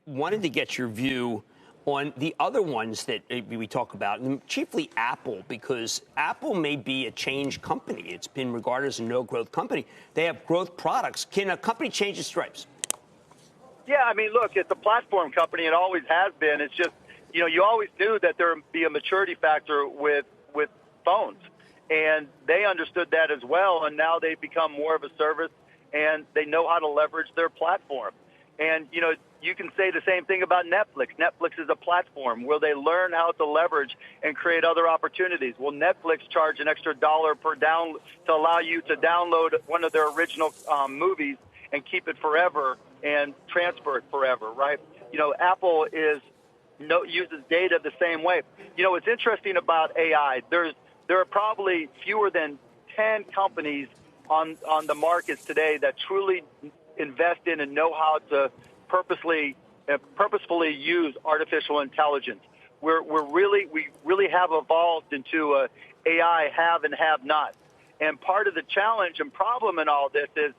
wanted to get your view on the other ones that we talk about, and chiefly Apple, because Apple may be a change company. It's been regarded as a no-growth company. They have growth products. Can a company change its stripes? Yeah, I mean, look, it's a platform company. It always has been. It's just, you always knew that there would be a maturity factor with phones. And they understood that as well, and now they've become more of a service, and they know how to leverage their platform. And, you can say the same thing about Netflix. Netflix is a platform where they learn how to leverage and create other opportunities. Will Netflix charge an extra $1 per download to allow you to download one of their original movies and keep it forever and transfer it forever, right? Apple uses data the same way. What's interesting about AI, there are probably fewer than 10 companies on the markets today that truly invest in and know how to purposefully use artificial intelligence. We really have evolved into a AI have and have not. And part of the challenge and problem in all this is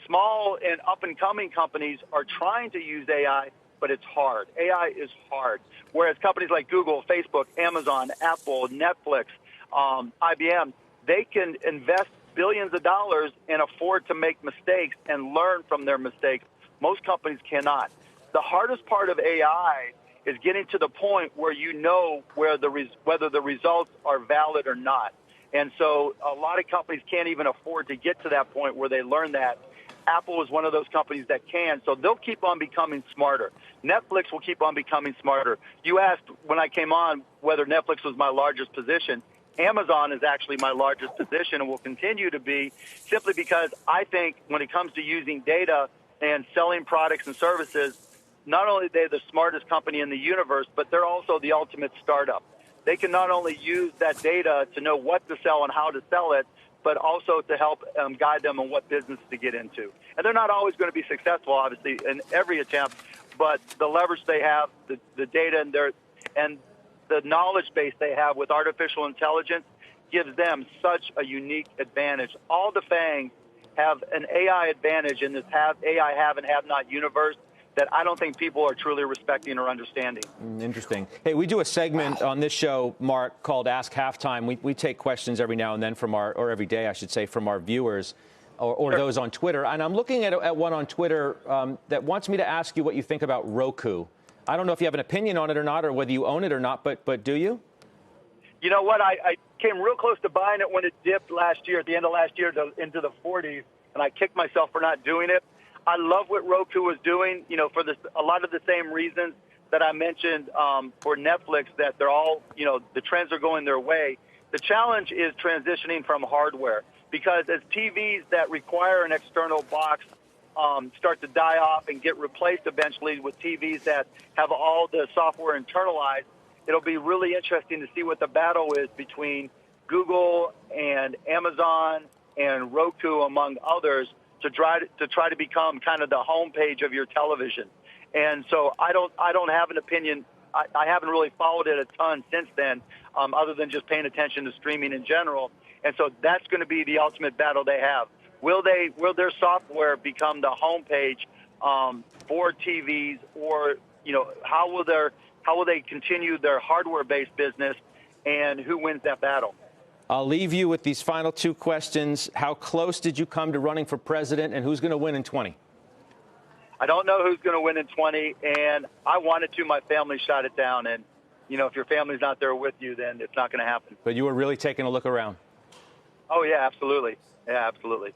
small and up-and-coming companies are trying to use AI, but it's hard. AI is hard. Whereas companies like Google, Facebook, Amazon, Apple, Netflix, IBM, they can invest billions of dollars and afford to make mistakes and learn from their mistakes. Most companies cannot. The hardest part of AI is getting to the point where whether the results are valid or not. And so a lot of companies can't even afford to get to that point where they learn that. Apple is one of those companies that can, so they'll keep on becoming smarter. Netflix will keep on becoming smarter. You asked when I came on whether Netflix was my largest position. Amazon is actually my largest position and will continue to be, simply because I think when it comes to using data and selling products and services, not only are they the smartest company in the universe, but they're also the ultimate startup. They can not only use that data to know what to sell and how to sell it, but also to help guide them on what business to get into. And they're not always going to be successful, obviously, in every attempt, but the leverage they have, the data and the knowledge base they have with artificial intelligence gives them such a unique advantage. All the FANGs have an AI advantage in this AI have and have not universe that I don't think people are truly respecting or understanding. Interesting. Hey, we do a segment on this show, Mark, called Ask Halftime. We take questions every now and then or every day, I should say, from our viewers or Sure. those on Twitter. And I'm looking at one on Twitter that wants me to ask you what you think about Roku. I don't know if you have an opinion on it or not, or whether you own it or not, but do you? You know what? I came real close to buying it when it dipped last year, at the end of last year, into the 40s, and I kicked myself for not doing it. I love what Roku is doing, for a lot of the same reasons that I mentioned for Netflix, that they're all, the trends are going their way. The challenge is transitioning from hardware, because as TVs that require an external box start to die off and get replaced eventually with TVs that have all the software internalized, it'll be really interesting to see what the battle is between Google and Amazon and Roku, among others, to try to become kind of the homepage of your television. And so I don't have an opinion. I haven't really followed it a ton since then, other than just paying attention to streaming in general. And so that's going to be the ultimate battle they have. Will their software become the homepage for TVs, or how will they continue their hardware-based business, and who wins that battle? I'll leave you with these final two questions. How close did you come to running for president, and who's going to win in 20? I don't know who's going to win in 20, and I wanted to. My family shot it down, and, if your family's not there with you, then it's not going to happen. But you were really taking a look around. Oh, yeah, absolutely. Yeah, absolutely.